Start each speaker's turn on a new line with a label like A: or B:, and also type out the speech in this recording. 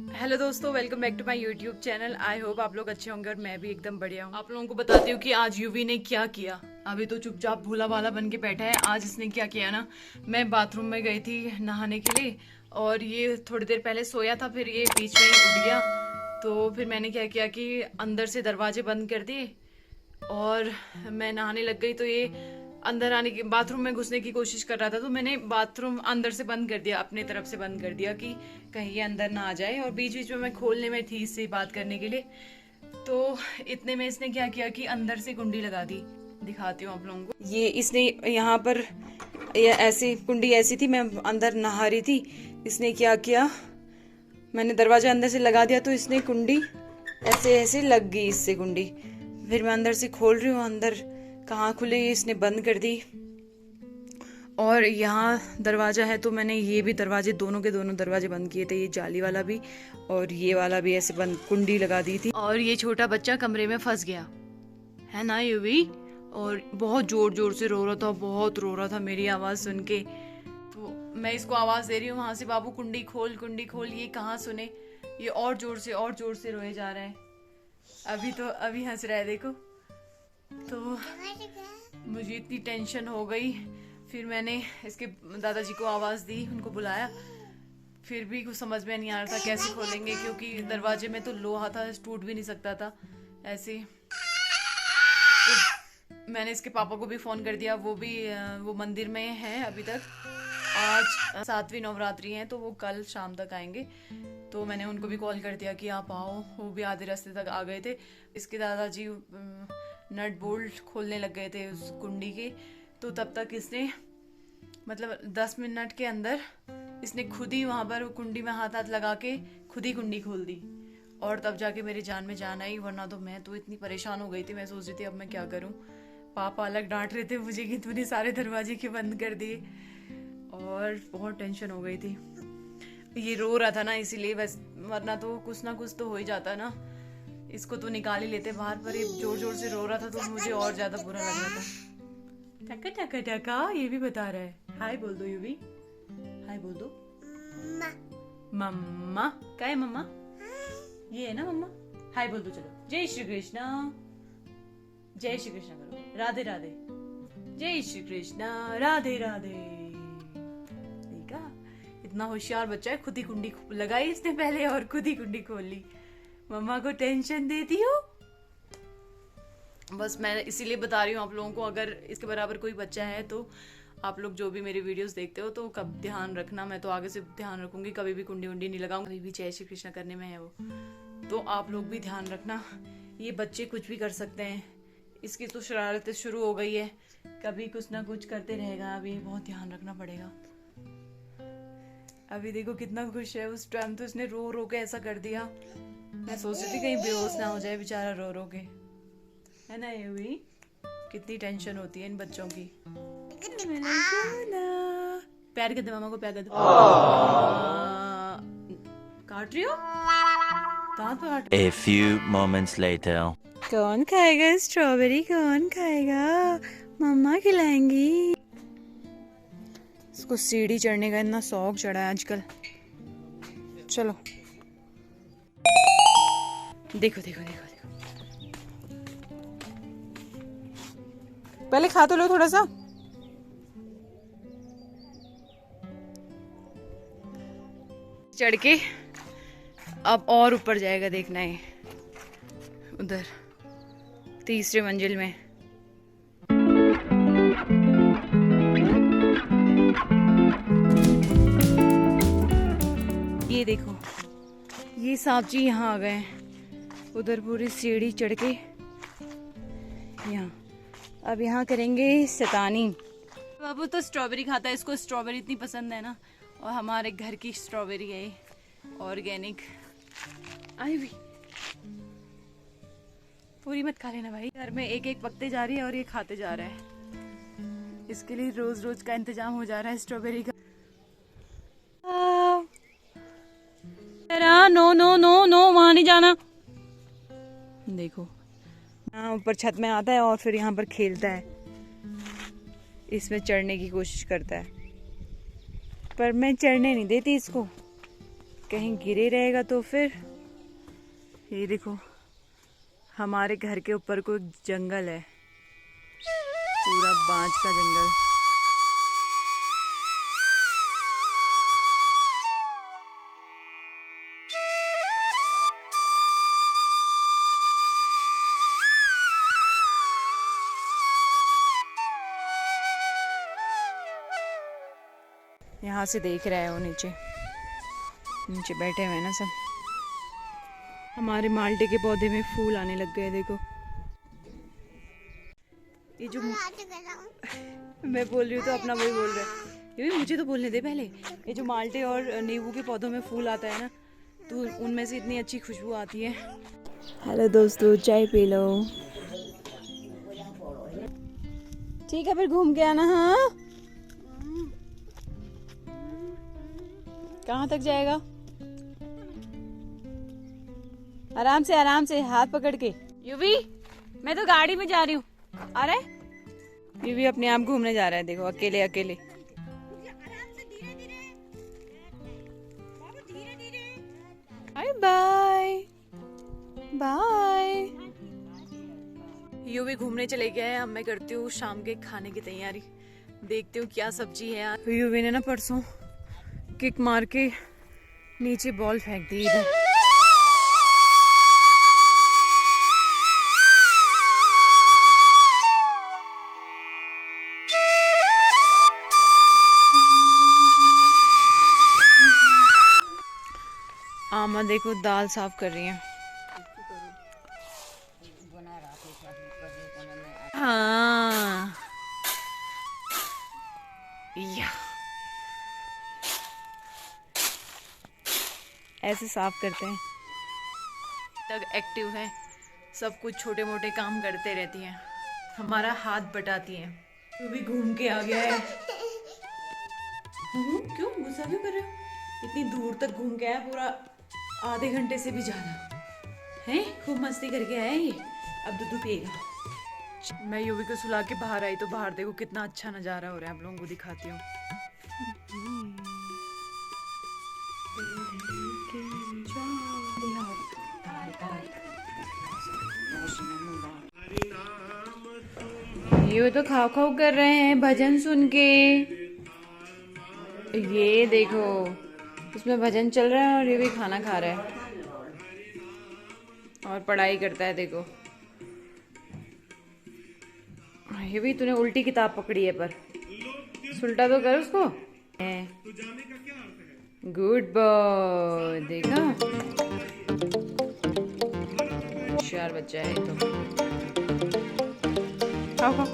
A: Hello दोस्तों, welcome back to my YouTube channel. I hope आप लोग अच्छे होंगे और मैं भी एकदम बढ़िया हूँ। आप लोगों को बताती हूँ कि आज यूवी ने क्या किया। अभी तो चुपचाप भूला भाला बन के बैठा है। आज इसने क्या किया ना, मैं बाथरूम में गई थी नहाने के लिए और ये थोड़ी देर पहले सोया था, फिर ये बीच में ही उठ गया। तो फिर मैंने क्या किया कि अंदर से दरवाजे बंद कर दिए और मैं नहाने लग गई। तो ये अंदर आने की, बाथरूम में घुसने की कोशिश कर रहा था, तो मैंने बाथरूम अंदर से बंद कर दिया, अपने तरफ से बंद कर दिया कि कहीं ये अंदर ना आ जाए। और बीच बीच में मैं खोलने में थी इससे बात करने के लिए, तो इतने में इसने क्या किया कि अंदर से कुंडी लगा दी। दिखाती हूँ आप लोगों को। ये इसने यहाँ पर ऐसी कुंडी ऐसी थी, मैं अंदर नहा रही थी। इसने क्या किया, मैंने दरवाजा अंदर से लगा दिया तो इसने कुंडी ऐसे ऐसे लग गई इससे कुंडी। फिर मैं अंदर से खोल रही हूँ, अंदर कहाँ खुली, इसने बंद कर दी। और यहाँ दरवाजा है तो मैंने ये भी दरवाजे, दोनों के दोनों दरवाजे बंद किए थे, ये जाली वाला भी और ये वाला भी ऐसे बंद, कुंडी लगा दी थी। और ये छोटा बच्चा कमरे में फंस गया है ना यूवी, और बहुत जोर जोर से रो रहा था, बहुत रो रहा था मेरी आवाज़ सुन के। तो मैं इसको आवाज़ दे रही हूँ वहाँ से, बाबू कुंडी खोल कुंडी खोल। ये कहाँ सुने, ये और जोर से रोए जा रहा है। अभी हंस रहा है देखो। तो मुझे इतनी टेंशन हो गई, फिर मैंने इसके दादाजी को आवाज़ दी, उनको बुलाया। फिर भी कुछ समझ में नहीं आ रहा था कैसे खोलेंगे, क्योंकि दरवाजे में तो लोहा था, टूट भी नहीं सकता था ऐसे। तो मैंने इसके पापा को भी फ़ोन कर दिया, वो मंदिर में है अभी तक। आज 7वीं नवरात्रि है तो वो कल शाम तक आएंगे। तो मैंने उनको भी कॉल कर दिया कि आप आओ, वो भी आधे रास्ते तक आ गए थे। इसके दादाजी नट बोल्ट खोलने लग गए थे उस कुंडी के। तो तब तक इसने, मतलब 10 मिनट के अंदर इसने खुद ही वहाँ पर कुंडी में हाथ लगा के खुद ही कुंडी खोल दी। और तब जाके मेरी जान में जान आई, वरना तो मैं तो इतनी परेशान हो गई थी। मैं सोच रही थी अब मैं क्या करूँ। पापा अलग डांट रहे थे मुझे कि तूने सारे दरवाजे क्यों बंद कर दिए, और बहुत टेंशन हो गई थी। ये रो रहा था ना इसीलिए, बस वरना तो कुछ ना कुछ तो हो ही जाता ना। इसको तो निकाल ही लेते बाहर, पर ये जोर जोर से रो रहा था तो मुझे और ज्यादा बुरा लग रहा था। टका टका टका, ये भी बता रहा है। हाय बोल दो यूवी, हाय बोल दो। मम्मा क्या है, मम्मा ये है ना मम्मा। हाय बोल दो, चलो। जय श्री कृष्ण, जय श्री कृष्ण करो, राधे राधे। जय श्री कृष्ण, राधे राधे। देखा, इतना होशियार बच्चा है, खुद ही कुंडी लगाई इसने पहले और खुद ही कुंडी खोल ली। मम्मा को टेंशन देती हो। बस मैं इसीलिए बता रही हूँ आप लोगों को, अगर इसके बराबर कोई बच्चा है तो आप लोग जो भी मेरी वीडियोस देखते हो तो कब ध्यान रखना। मैं तो आगे से ध्यान रखूंगी, कभी भी कुंडी उंडी नहीं लगाऊंगी। कभी भी जय श्री कृष्ण करने में है वो, तो आप लोग भी ध्यान रखना। ये बच्चे कुछ भी कर सकते हैं, इसकी तो शरारतें शुरू हो गई है, कभी कुछ ना कुछ करते रहेगा। अभी बहुत ध्यान रखना पड़ेगा। अभी देखो कितना खुश है, उस टाइम तो इसने रो रो के ऐसा कर दिया। मैं सोच रही थी कहीं बेहोश ना हो जाए बेचारा रो रो के, है ना। ये हुई, कितनी टेंशन होती है इन बच्चों की। प्यार कर दे मामा को, प्यार कर दे। काट रही हो, दांत पे काट।
B: A few moments later.
A: कौन खाएगा स्ट्रॉबेरी, कौन खाएगा, मम्मा खिलाएंगी। इसको सीढ़ी चढ़ने का इतना शौक चढ़ा है आजकल। चलो देखो देखो देखो देखो, पहले खा तो लो थोड़ा सा। चढ़ के अब और ऊपर जाएगा, देखना है उधर 3री मंजिल में। ये देखो, ये सांप जी यहाँ आ गए, उधर पूरी सीढ़ी चढ़ के यहाँ। अब यहाँ करेंगे शैतानी। बाबू तो स्ट्रॉबेरी खाता है, इसको स्ट्रॉबेरी इतनी पसंद है ना, और हमारे घर की स्ट्रॉबेरी है, ऑर्गेनिक। आई भी पूरी मत खा लेना भाई, घर में एक एक पकते जा रही है और ये खाते जा रहा है। इसके लिए रोज रोज का इंतजाम हो जा रहा है स्ट्रॉबेरी का। नो नो नो नो, वहां नहीं जाना। देखो यहाँ ऊपर छत में आता है और फिर यहाँ पर खेलता है, इसमें चढ़ने की कोशिश करता है, पर मैं चढ़ने नहीं देती इसको। कहीं गिरे रहेगा तो फिर। ये देखो, हमारे घर के ऊपर कोई जंगल है, पूरा बांज का जंगल। यहाँ से देख रहा है वो, नीचे नीचे बैठे हुए हैं ना सब। हमारे माल्टे के पौधे में फूल आने लग गए, देखो। ये जो मैं बोल रही हूँ तो अपना वही बोल रहा है। ये भी मुझे तो बोलने दे पहले। ये जो माल्टे और नींबू के पौधों में फूल आता है ना, तो उनमें से इतनी अच्छी खुशबू आती है। हेलो दोस्तों, चाय पी लो। ठीक है, फिर घूम के आना। हाँ, कहाँ तक जाएगा? आराम से हाथ पकड़ के। यूवी, मैं तो गाड़ी में जा रही हूँ। अरे यूवी अपने आप घूमने जा रहा है, देखो, अकेले अकेले। Bye bye. यूवी घूमने चले गया है। अब मैं करती हूँ शाम के खाने की तैयारी। देखती हूँ क्या सब्जी है यार। यूवी ने ना परसों किक मार के नीचे बॉल फेंक दी इधर। आमा देखो दाल साफ कर रही है। हाँ, या ऐसे साफ करते हैं। तक एक्टिव है, सब कुछ छोटे मोटे काम करते रहती हैं, हमारा हाथ बटाती हैं। तू भी घूम के आ गया है। क्यों गुस्सा क्यों कर रहे हो? इतनी दूर तक घूम के आया, पूरा आधे घंटे से भी ज्यादा है। खूब मस्ती करके आया ये। अब दूध पिएगा। मैं यूवी को सुला के बाहर आई तो बाहर देखो कितना अच्छा नजारा हो रहा है। आप लोगों को दिखाती हूँ। ये तो खाओ खाओ कर रहे हैं भजन सुन के। ये देखो, इसमें भजन चल रहा है और ये भी खाना खा रहा है और पढ़ाई करता है। देखो, ये भी तूने उल्टी किताब पकड़ी है, पर उल्टा तो कर उसको। गुड बॉय, देखा, होशियार बच्चा है तो। खाओ खाओ।